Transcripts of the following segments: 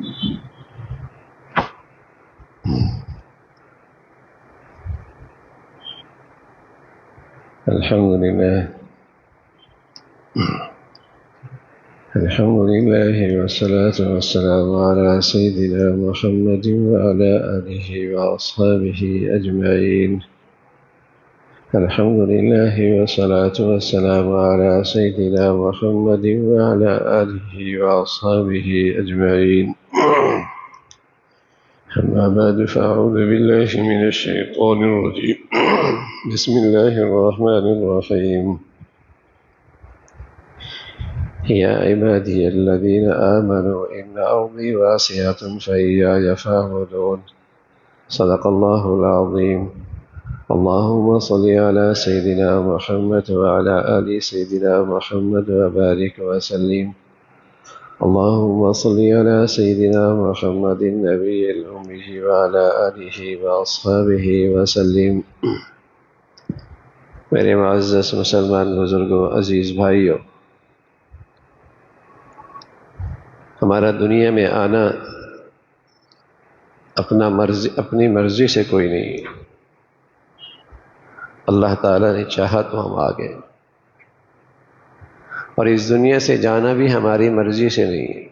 الحمد لله والصلاة والسلام على سيدنا محمد وعلى آله وأصحابه أجمعين. الحمد لله والصلاة والسلام على سيدنا محمد وعلى آله وأصحابه أجمعين. أما بعد فأعوذ بالله من الشيطان الرجيم. بسم الله الرحمن الرحيم. يا عبادي الذين آمنوا إن أرضي واسعة فإياي فاعبدون. صدق الله العظيم. اللهم صل على سيدنا محمد وعلى آل سيدنا محمد وبارك وسلم. اللهم صل على سيدنا محمد النبي الأمي وعلى آله وأصحابه وسلم. میرے معزز مسلمان بزرگوں، عزیز بھائیوں، ہمارا دنیا میں آنا اپنی مرضی سے کوئی نہیں. اللہ تعالیٰ نے چاہا تو ہم آ گئے، اور اس دنیا سے جانا بھی ہماری مرضی سے نہیں ہے.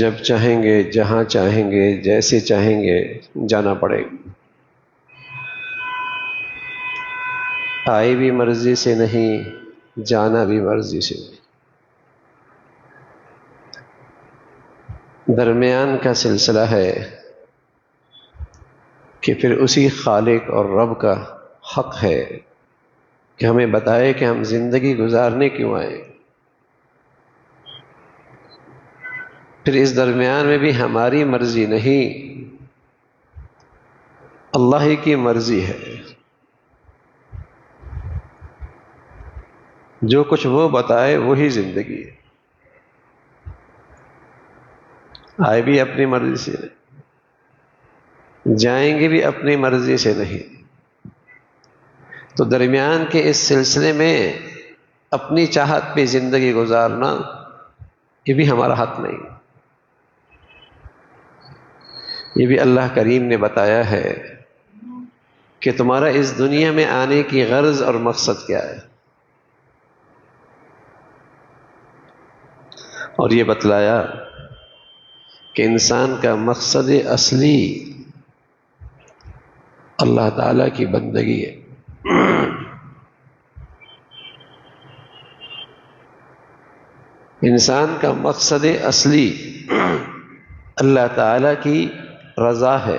جب چاہیں گے، جہاں چاہیں گے، جیسے چاہیں گے جانا پڑے گا. آئے بھی مرضی سے نہیں، جانا بھی مرضی سے نہیں. درمیان کا سلسلہ ہے کہ پھر اسی خالق اور رب کا حق ہے کہ ہمیں بتائے کہ ہم زندگی گزارنے کیوں آئے. پھر اس درمیان میں بھی ہماری مرضی نہیں، اللہ ہی کی مرضی ہے. جو کچھ وہ بتائے وہی زندگی ہے. آئے بھی اپنی مرضی سے نہیں، جائیں گے بھی اپنی مرضی سے نہیں. تو درمیان کے اس سلسلے میں اپنی چاہت پہ زندگی گزارنا یہ بھی ہمارا حق نہیں. یہ بھی اللہ کریم نے بتایا ہے کہ تمہارا اس دنیا میں آنے کی غرض اور مقصد کیا ہے، اور یہ بتلایا کہ انسان کا مقصد اصلی اللہ تعالیٰ کی بندگی ہے. انسان کا مقصد اصلی اللہ تعالیٰ کی رضا ہے.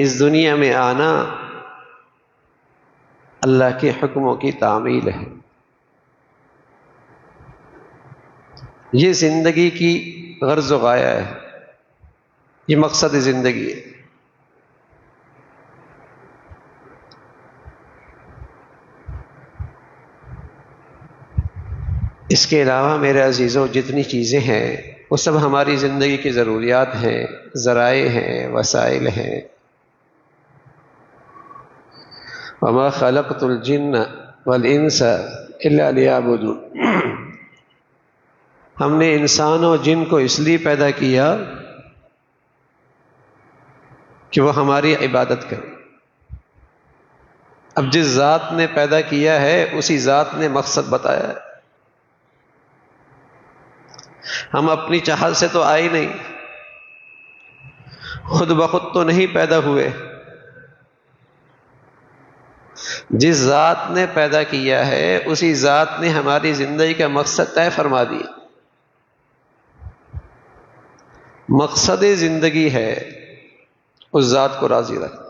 اس دنیا میں آنا اللہ کے حکموں کی تعمیل ہے. یہ زندگی کی غرض و غایہ ہے، یہ مقصد زندگی ہے. اس کے علاوہ میرے عزیزوں جتنی چیزیں ہیں وہ سب ہماری زندگی کی ضروریات ہیں، ذرائع ہیں، وسائل ہیں. وما خلقت الجن والانس الا لیعبدون. ہم نے انسان اور جن کو اس لیے پیدا کیا کہ وہ ہماری عبادت کریں. اب جس ذات نے پیدا کیا ہے اسی ذات نے مقصد بتایا ہے. ہم اپنی چاہت سے تو آئے نہیں، خود بخود تو نہیں پیدا ہوئے. جس ذات نے پیدا کیا ہے اسی ذات نے ہماری زندگی کا مقصد طے فرما دیا. مقصد زندگی ہے اس ذات کو راضی رکھنا،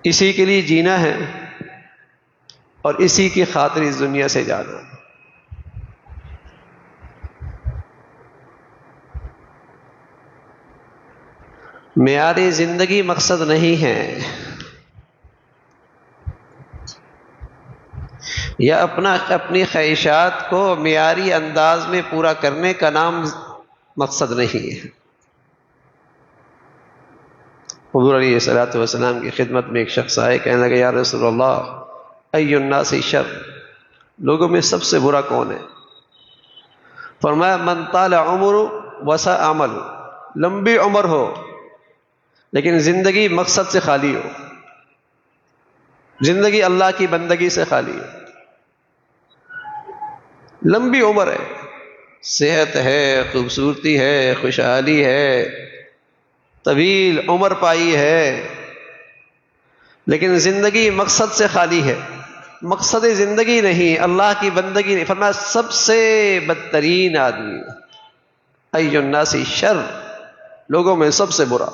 اسی کے لیے جینا ہے اور اسی کی خاطر اس دنیا سے جانا. معیار زندگی مقصد نہیں ہے، یا اپنی خواہشات کو معیاری انداز میں پورا کرنے کا نام مقصد نہیں ہے. حضور علیہ الصلوۃ والسلام کی خدمت میں ایک شخص آئے، کہنے لگا یا رسول اللہ ای الناس شر، لوگوں میں سب سے برا کون ہے؟ فرمایا من طال عمر وسع عمل، لمبی عمر ہو لیکن زندگی مقصد سے خالی ہو، زندگی اللہ کی بندگی سے خالی ہو. لمبی عمر ہے، صحت ہے، خوبصورتی ہے، خوشحالی ہے، طویل عمر پائی ہے، لیکن زندگی مقصد سے خالی ہے، مقصد زندگی نہیں، اللہ کی بندگی نہیں. فرمایا سب سے بدترین آدمی ای الناس شر، لوگوں میں سب سے برا.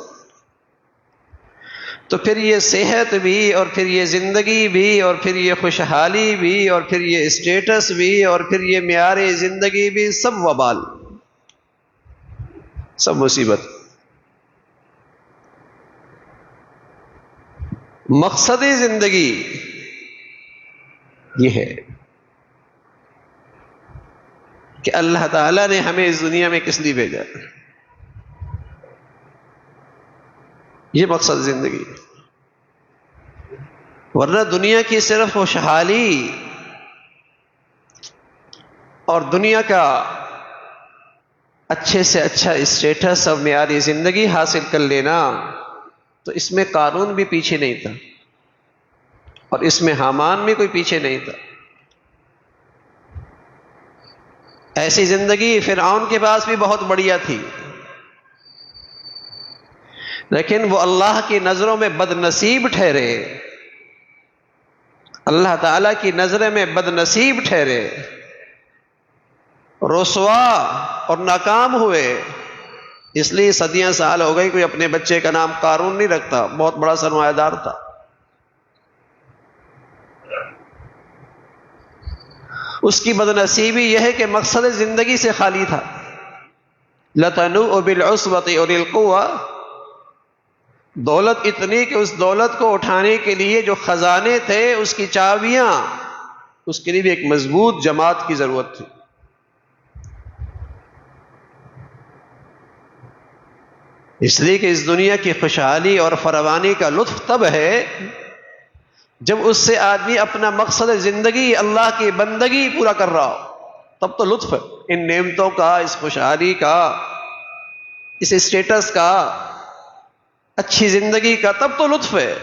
تو پھر یہ صحت بھی، اور پھر یہ زندگی بھی، اور پھر یہ خوشحالی بھی، اور پھر یہ اسٹیٹس بھی، اور پھر یہ معیار زندگی بھی، سب وبال، سب مصیبت. مقصد زندگی یہ ہے کہ اللہ تعالیٰ نے ہمیں اس دنیا میں کس لیے بھیجا، یہ مقصد زندگی. ورنہ دنیا کی صرف خوشحالی اور دنیا کا اچھے سے اچھا اسٹیٹس اور معیاری زندگی حاصل کر لینا، تو اس میں قارون بھی پیچھے نہیں تھا، اور اس میں حامان بھی کوئی پیچھے نہیں تھا. ایسی زندگی فرعون کے پاس بھی بہت بڑھیا تھی، لیکن وہ اللہ کی نظروں میں بد نصیب ٹھہرے، اللہ تعالیٰ کی نظریں میں بد نصیب ٹھہرے، رسوا اور ناکام ہوئے. اس لیے صدیاں سال ہو گئی کوئی اپنے بچے کا نام قارون نہیں رکھتا، بہت بڑا سرمایہ دار تھا. اس کی بد نصیبی یہ ہے کہ مقصد زندگی سے خالی تھا. لَتَنُوءُ بِالْعُصْبَةِ أُولِي الْقُوَّةِ، دولت اتنی کہ اس دولت کو اٹھانے کے لیے جو خزانے تھے، اس کی چابیاں، اس کے لیے بھی ایک مضبوط جماعت کی ضرورت تھی. اس لیے کہ اس دنیا کی خوشحالی اور فراوانی کا لطف تب ہے جب اس سے آدمی اپنا مقصد زندگی اللہ کی بندگی پورا کر رہا ہو، تب تو لطف ہے ان نعمتوں کا، اس خوشحالی کا، اس اسٹیٹس کا، اچھی زندگی کا، تب تو لطف ہے.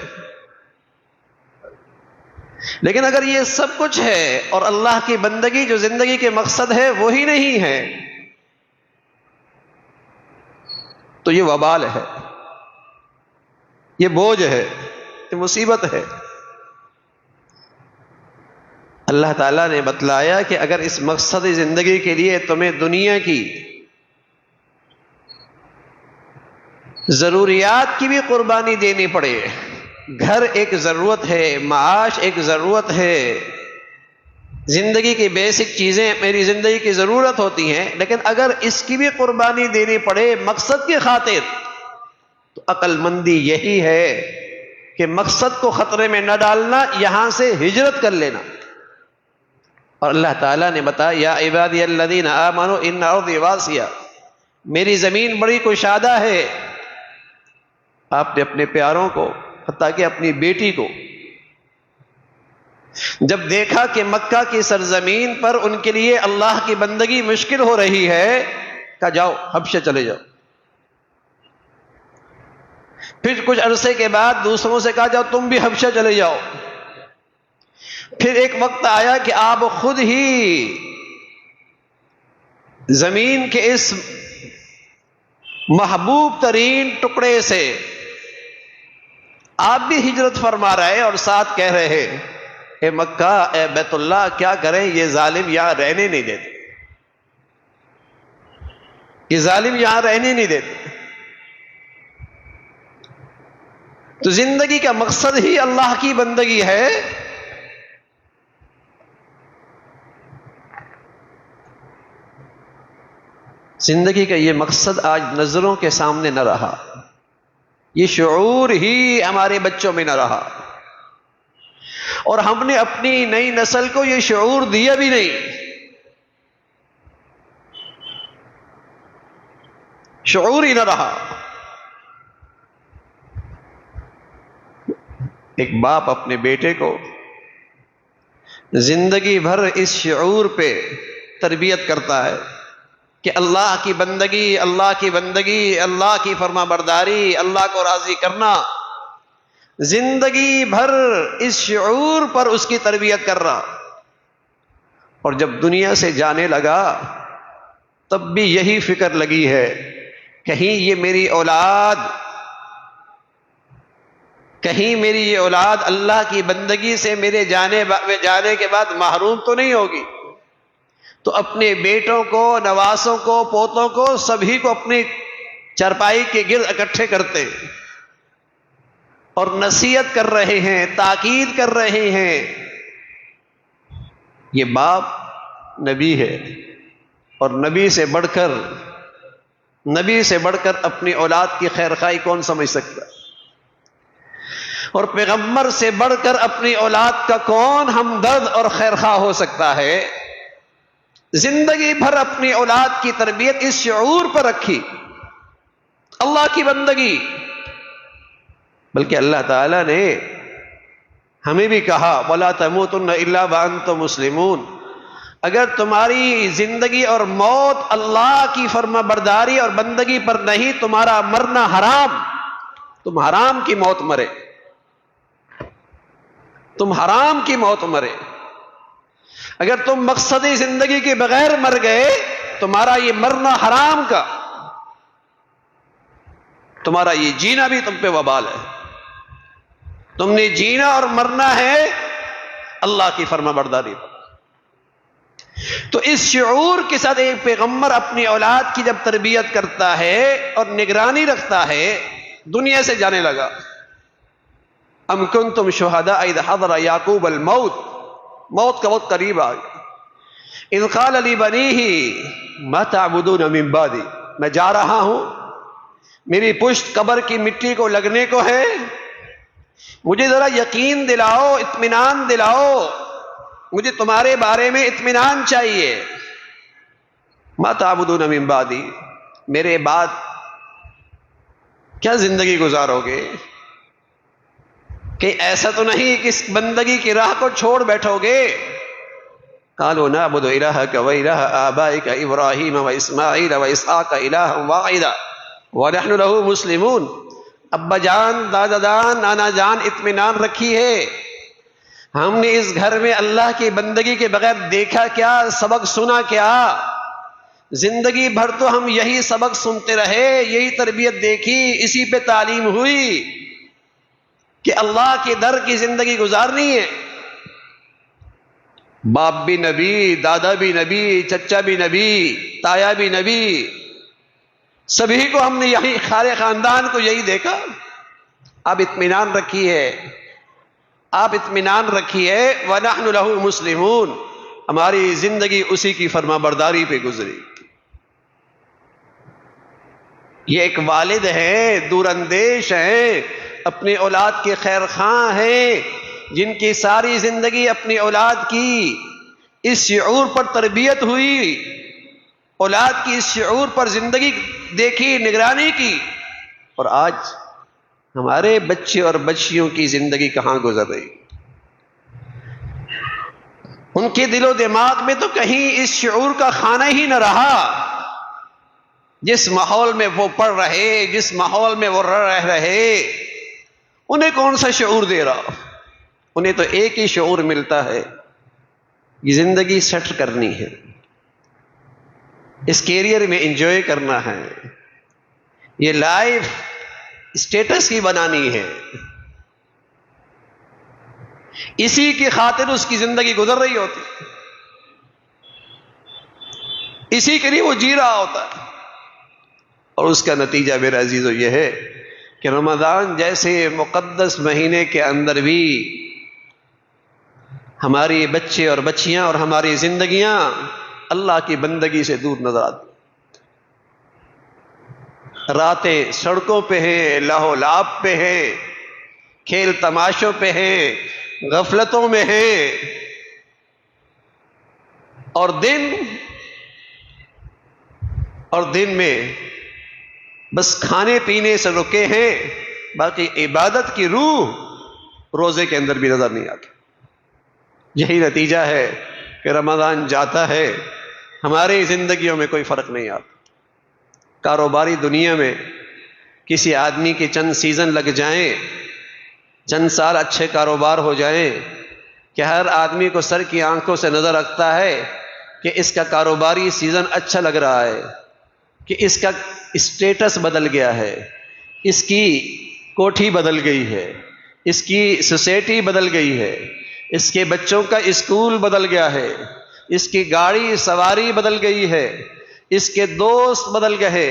لیکن اگر یہ سب کچھ ہے اور اللہ کی بندگی جو زندگی کے مقصد ہے وہی نہیں ہے، تو یہ وبال ہے، یہ بوجھ ہے، یہ مصیبت ہے. اللہ تعالیٰ نے بتلایا کہ اگر اس مقصد زندگی کے لیے تمہیں دنیا کی ضروریات کی بھی قربانی دینی پڑے، گھر ایک ضرورت ہے، معاش ایک ضرورت ہے، زندگی کی بیسک چیزیں میری زندگی کی ضرورت ہوتی ہیں، لیکن اگر اس کی بھی قربانی دینی پڑے مقصد کی خاطر، تو عقل مندی یہی ہے کہ مقصد کو خطرے میں نہ ڈالنا، یہاں سے ہجرت کر لینا. اور اللہ تعالیٰ نے بتایا یا عبادی الذین آمنوا ان ارضی واسعہ، میری زمین بڑی کشادہ ہے. آپ نے اپنے پیاروں کو، حتیٰ کہ اپنی بیٹی کو، جب دیکھا کہ مکہ کی سرزمین پر ان کے لیے اللہ کی بندگی مشکل ہو رہی ہے، کہا جاؤ حبشہ چلے جاؤ. پھر کچھ عرصے کے بعد دوسروں سے کہا جاؤ تم بھی حبشہ چلے جاؤ. پھر ایک وقت آیا کہ آپ خود ہی زمین کے اس محبوب ترین ٹکڑے سے آپ بھی ہجرت فرما رہے اور ساتھ کہہ رہے ہیں اے مکہ، اے بیت اللہ، کیا کریں یہ ظالم یہاں رہنے نہیں دیتے، یہ ظالم یہاں رہنے نہیں دیتے. تو زندگی کا مقصد ہی اللہ کی بندگی ہے. زندگی کا یہ مقصد آج نظروں کے سامنے نہ رہا، یہ شعور ہی ہمارے بچوں میں نہ رہا، اور ہم نے اپنی نئی نسل کو یہ شعور دیا بھی نہیں. شعور ہی نہ رہا. ایک باپ اپنے بیٹے کو زندگی بھر اس شعور پہ تربیت کرتا ہے کہ اللہ کی بندگی، اللہ کی بندگی، اللہ کی فرما برداری، اللہ کو راضی کرنا، زندگی بھر اس شعور پر اس کی تربیت کر رہا، اور جب دنیا سے جانے لگا تب بھی یہی فکر لگی ہے، کہیں یہ میری اولاد، کہیں میری یہ اولاد اللہ کی بندگی سے میرے جانے کے بعد محروم تو نہیں ہوگی۔ تو اپنے بیٹوں کو، نواسوں کو، پوتوں کو، سبھی کو اپنی چارپائی کے گرد اکٹھے کرتے اور نصیحت کر رہے ہیں، تاکید کر رہے ہیں۔ یہ باپ نبی ہے، اور نبی سے بڑھ کر اپنی اولاد کی خیر خواہی کون سمجھ سکتا ہے؟ اور پیغمبر سے بڑھ کر اپنی اولاد کا کون ہمدرد اور خیر خواہ ہو سکتا ہے؟ زندگی بھر اپنی اولاد کی تربیت اس شعور پر رکھی، اللہ کی بندگی۔ بلکہ اللہ تعالیٰ نے ہمیں بھی کہا وَلَا تَمُوتُنَّ إِلَّا وَأَنْتُمْ مُسْلِمُونَ، اگر تمہاری زندگی اور موت اللہ کی فرما برداری اور بندگی پر نہیں، تمہارا مرنا حرام، تم حرام کی موت مرے، تم حرام کی موت مرے۔ اگر تم مقصدی زندگی کے بغیر مر گئے، تمہارا یہ مرنا حرام کا، تمہارا یہ جینا بھی تم پہ وبال ہے۔ تم نے جینا اور مرنا ہے اللہ کی فرما برداری پر۔ تو اس شعور کے ساتھ ایک پیغمبر اپنی اولاد کی جب تربیت کرتا ہے اور نگرانی رکھتا ہے، دنیا سے جانے لگا۔ ام کنتم شہداء اذ حضر یعقوب الموت، موت کا وقت قریب آ گیا۔ اذ قال لبنیہ ما تعبدون من بعدی، میں جا رہا ہوں، میری پشت قبر کی مٹی کو لگنے کو ہے، مجھے ذرا یقین دلاؤ، اطمینان دلاؤ، مجھے تمہارے بارے میں اطمینان چاہیے۔ ما تعبدون من بعدی، میرے بعد کیا زندگی گزارو گے؟ کہ ایسا تو نہیں کہ اس بندگی کی راہ کو چھوڑ بیٹھو گے؟ قالوا نعبد الہک و الہ آبائک ابراہیم و اسماعیل و اسحاق الہا واحدا ونحن له مسلمون۔ ابا جان، دادا جان، نانا جان، اطمینان رکھی ہے، ہم نے اس گھر میں اللہ کی بندگی کے بغیر دیکھا کیا، سبق سنا کیا؟ زندگی بھر تو ہم یہی سبق سنتے رہے، یہی تربیت دیکھی، اسی پہ تعلیم ہوئی کہ اللہ کے در کی زندگی گزارنی ہے۔ باپ بھی نبی، دادا بھی نبی، چچا بھی نبی، تایا بھی نبی، سبھی کو ہم نے یہی سارے خاندان کو یہی دیکھا۔ آپ اطمینان رکھیے، آپ اطمینان رکھیے، وَنَحْنُ لَهُ مُسْلِمُونَ، ہماری زندگی اسی کی فرما برداری پہ گزری۔ یہ ایک والد ہیں، دور اندیش ہیں، اپنی اولاد کے خیر خواہ ہیں، جن کی ساری زندگی اپنی اولاد کی اس شعور پر تربیت ہوئی، اولاد کی اس شعور پر زندگی دیکھی، نگرانی کی، اور آج ہمارے بچے اور بچیوں کی زندگی کہاں گزر رہی؟ ان کے دل و دماغ میں تو کہیں اس شعور کا خانہ ہی نہ رہا۔ جس ماحول میں وہ پڑھ رہے، جس ماحول میں وہ رہ رہے، انہیں کون سا شعور دے رہا؟ انہیں تو ایک ہی شعور ملتا ہے، یہ زندگی سیٹ کرنی ہے، اس کیریئر میں انجوائے کرنا ہے، یہ لائف اسٹیٹس کی بنانی ہے، اسی کی خاطر اس کی زندگی گزر رہی ہوتی، اسی کے لیے وہ جی رہا ہوتا ہے۔ اور اس کا نتیجہ میرے عزیزو یہ ہے کہ رمضان جیسے مقدس مہینے کے اندر بھی ہماری بچے اور بچیاں اور ہماری زندگیاں اللہ کی بندگی سے دور نظر آتی، راتیں سڑکوں پہ ہیں، لہو لعب پہ ہیں، کھیل تماشوں پہ ہیں، غفلتوں میں ہیں، اور دن میں بس کھانے پینے سے رکے ہیں، باقی عبادت کی روح روزے کے اندر بھی نظر نہیں آتی۔ یہی نتیجہ ہے کہ رمضان جاتا ہے، ہماری زندگیوں میں کوئی فرق نہیں آتا۔ کاروباری دنیا میں کسی آدمی کے چند سیزن لگ جائیں، چند سال اچھے کاروبار ہو جائیں، کہ ہر آدمی کو سر کی آنکھوں سے نظر رکھتا ہے کہ اس کا کاروباری سیزن اچھا لگ رہا ہے، کہ اس کا اسٹیٹس بدل گیا ہے، اس کی کوٹھی بدل گئی ہے، اس کی سوسائٹی بدل گئی ہے، اس کے بچوں کا اسکول بدل گیا ہے، اس کی گاڑی سواری بدل گئی ہے، اس کے دوست بدل گئے،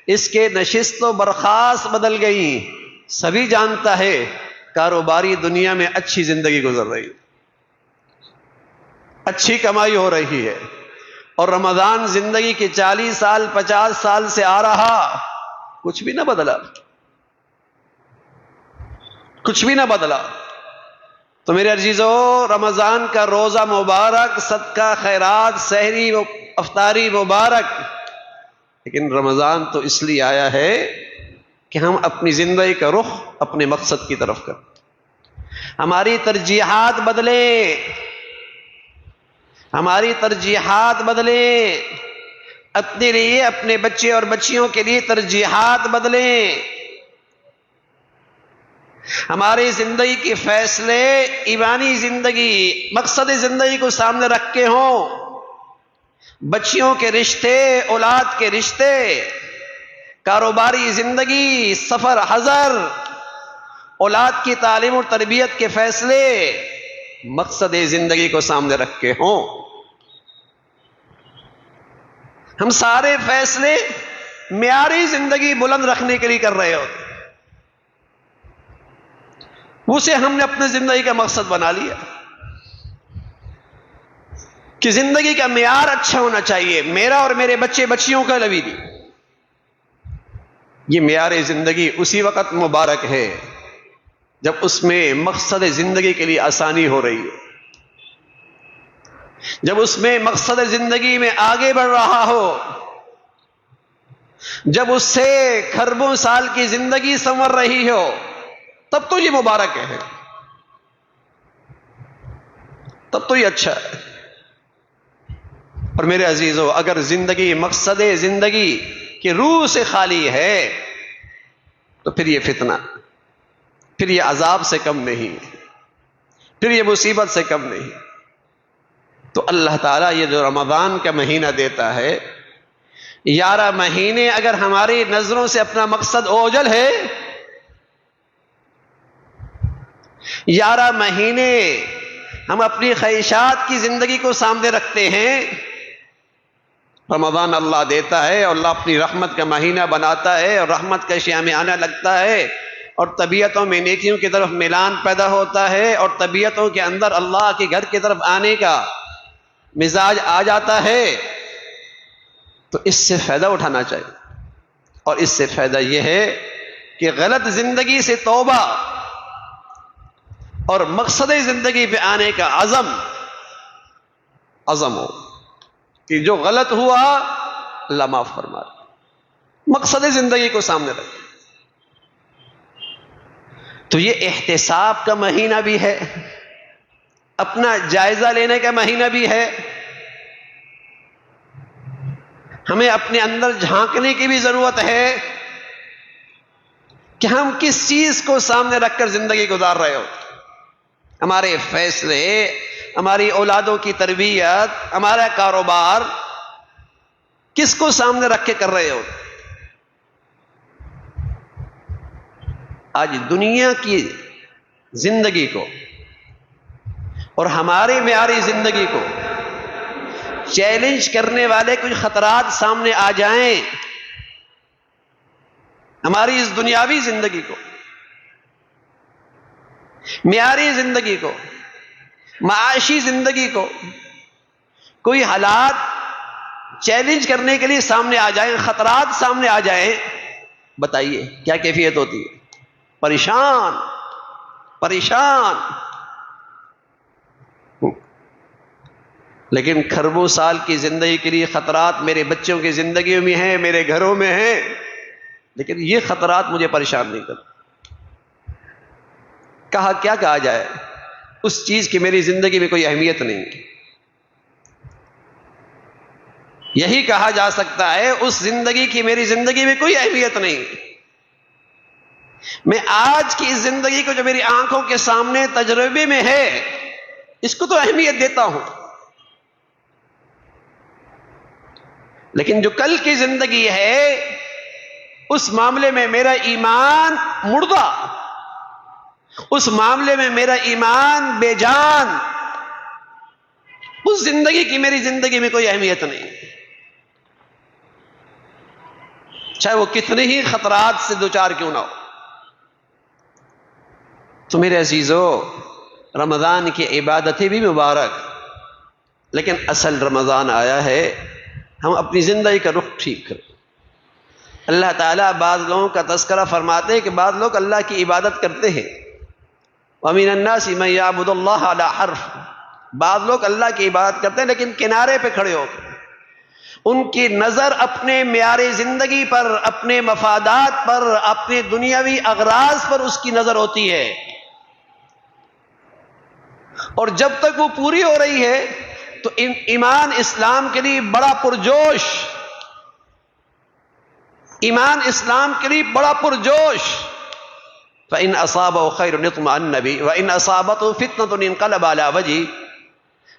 اس کے نشست و برخاست بدل گئی، سبھی جانتا ہے کاروباری دنیا میں اچھی زندگی گزر رہی ہے، اچھی کمائی ہو رہی ہے، اور رمضان زندگی کے 40 سال 50 سال سے آ رہا، کچھ بھی نہ بدلا، کچھ بھی نہ بدلا۔ تو میرے عزیزو، رمضان کا روزہ مبارک، صدقہ خیرات، سحری و افطاری مبارک، لیکن رمضان تو اس لیے آیا ہے کہ ہم اپنی زندگی کا رخ اپنے مقصد کی طرف کریں، ہماری ترجیحات بدلیں، ہماری ترجیحات بدلیں، اپنے لیے، اپنے بچے اور بچیوں کے لیے ترجیحات بدلیں، ہماری زندگی کے فیصلے ایمانی زندگی، مقصد زندگی کو سامنے رکھ کے ہوں، بچیوں کے رشتے، اولاد کے رشتے، کاروباری زندگی، سفر حضر، اولاد کی تعلیم اور تربیت کے فیصلے مقصد زندگی کو سامنے رکھ کے ہوں۔ ہم سارے فیصلے معیاری زندگی بلند رکھنے کے لیے کر رہے ہوتے، اسے ہم نے اپنے زندگی کا مقصد بنا لیا کہ زندگی کا معیار اچھا ہونا چاہیے، میرا اور میرے بچے بچیوں کا بھی۔ یہ معیار زندگی اسی وقت مبارک ہے جب اس میں مقصد زندگی کے لیے آسانی ہو رہی ہے، جب اس میں مقصد زندگی میں آگے بڑھ رہا ہو، جب اس سے کھربوں سال کی زندگی سنور رہی ہو، تب تو یہ مبارک ہے، تب تو یہ اچھا ہے۔ اور میرے عزیزو، اگر زندگی مقصد زندگی کی روح سے خالی ہے تو پھر یہ فتنہ، پھر یہ عذاب سے کم نہیں، پھر یہ مصیبت سے کم نہیں۔ تو اللہ تعالیٰ یہ جو رمضان کا مہینہ دیتا ہے، 11 مہینے اگر ہماری نظروں سے اپنا مقصد اوجھل ہے، 11 مہینے ہم اپنی خواہشات کی زندگی کو سامنے رکھتے ہیں، رمضان اللہ دیتا ہے اور اللہ اپنی رحمت کا مہینہ بناتا ہے، اور رحمت کا شیاہ میں آنا لگتا ہے، اور طبیعتوں میں نیکیوں کی طرف میلان پیدا ہوتا ہے، اور طبیعتوں کے اندر اللہ کے گھر کی طرف آنے کا مزاج آ جاتا ہے، تو اس سے فائدہ اٹھانا چاہیے۔ اور اس سے فائدہ یہ ہے کہ غلط زندگی سے توبہ اور مقصد زندگی پہ آنے کا عزم ہو کہ جو غلط ہوا اللہ معاف فرما، مقصد زندگی کو سامنے رکھ۔ تو یہ احتساب کا مہینہ بھی ہے، اپنا جائزہ لینے کا مہینہ بھی ہے، ہمیں اپنے اندر جھانکنے کی بھی ضرورت ہے کہ ہم کس چیز کو سامنے رکھ کر زندگی گزار رہے ہو، ہمارے فیصلے، ہماری اولادوں کی تربیت، ہمارا کاروبار کس کو سامنے رکھ کے کر رہے ہو۔ آج دنیا کی زندگی کو اور ہماری معیاری زندگی کو چیلنج کرنے والے کچھ خطرات سامنے آ جائیں، ہماری اس دنیاوی زندگی کو، معیاری زندگی کو، معاشی زندگی کو کوئی حالات چیلنج کرنے کے لیے سامنے آ جائیں، خطرات سامنے آ جائیں، بتائیے کیا کیفیت ہوتی ہے؟ پریشان۔ لیکن کھربوں سال کی زندگی کے لیے خطرات میرے بچوں کی زندگیوں میں ہیں، میرے گھروں میں ہیں، لیکن یہ خطرات مجھے پریشان نہیں کرتے۔ کیا کہا جائے؟ اس چیز کی میری زندگی میں کوئی اہمیت نہیں. یہی کہا جا سکتا ہے اس زندگی کی میری زندگی میں کوئی اہمیت نہیں. میں آج کی اس زندگی کو جو میری آنکھوں کے سامنے تجربے میں ہے اس کو تو اہمیت دیتا ہوں، لیکن جو کل کی زندگی ہے اس معاملے میں میرا ایمان مردہ، اس معاملے میں میرا ایمان بے جان، اس زندگی کی میری زندگی میں کوئی اہمیت نہیں، چاہے وہ کتنے ہی خطرات سے دوچار کیوں نہ ہو. تو میرے عزیزو، رمضان کی عبادتیں بھی مبارک، لیکن اصل رمضان آیا ہے ہم اپنی زندگی کا رخ ٹھیک کریں. اللہ تعالیٰ بعض لوگوں کا تذکرہ فرماتے ہیں کہ بعض لوگ اللہ کی عبادت کرتے ہیں. وَمِنَ النَّاسِ مَن يَعْبُدُ اللَّهَ عَلَىٰ حَرْفٍ، بعض لوگ اللہ کی عبادت کرتے ہیں لیکن کنارے پہ کھڑے ہو کے ان کی نظر اپنے معیار زندگی پر، اپنے مفادات پر، اپنے دنیاوی اغراض پر اس کی نظر ہوتی ہے، اور جب تک وہ پوری ہو رہی ہے تو ایمان اسلام کے لیے بڑا پرجوش، ایمان اسلام کے لیے بڑا پرجوش. فَإِنْ أَصَابَهُ خَيْرٌ اطْمَأَنَّ بِهِ وَإِنْ أَصَابَتْهُ فِتْنَةٌ انقلب عَلَى وَجْهِهِ.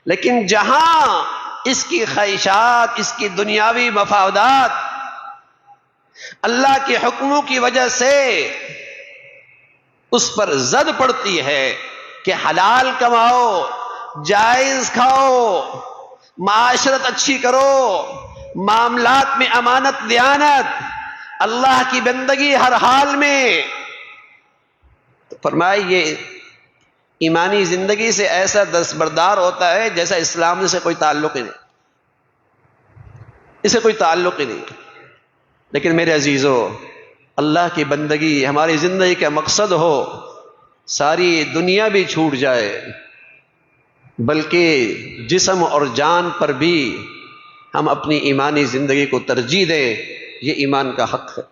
لیکن جہاں اس کی خواہشات، اس کی دنیاوی مفادات اللہ کے حکموں کی وجہ سے اس پر زد پڑتی ہے کہ حلال کماؤ، جائز کھاؤ، معاشرت اچھی کرو، معاملات میں امانت دیانت، اللہ کی بندگی ہر حال میں، تو فرمائے یہ ایمانی زندگی سے ایسا دستبردار ہوتا ہے جیسا اسلام سے کوئی تعلق ہی نہیں، اسے کوئی تعلق ہی نہیں. لیکن میرے عزیزو، اللہ کی بندگی ہماری زندگی کا مقصد ہو، ساری دنیا بھی چھوٹ جائے بلکہ جسم اور جان پر بھی ہم اپنی ایمانی زندگی کو ترجیح دیں، یہ ایمان کا حق ہے.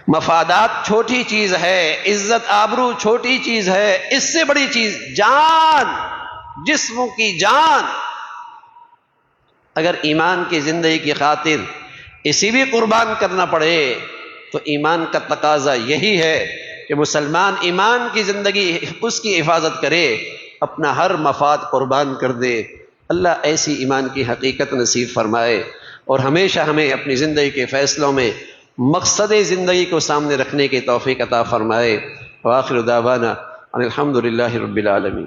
مفادات چھوٹی چیز ہے، عزت آبرو چھوٹی چیز ہے، اس سے بڑی چیز جان، جسم کی جان. اگر ایمان کی زندگی کی خاطر اسی بھی قربان کرنا پڑے تو ایمان کا تقاضا یہی ہے کہ مسلمان ایمان کی زندگی اس کی حفاظت کرے، اپنا ہر مفاد قربان کر دے. اللہ ایسی ایمان کی حقیقت نصیب فرمائے اور ہمیشہ ہمیں اپنی زندگی کے فیصلوں میں مقصد زندگی کو سامنے رکھنے کی توفیق عطا فرمائے. وآخر دعوانا ان الحمد للہ رب العالمین.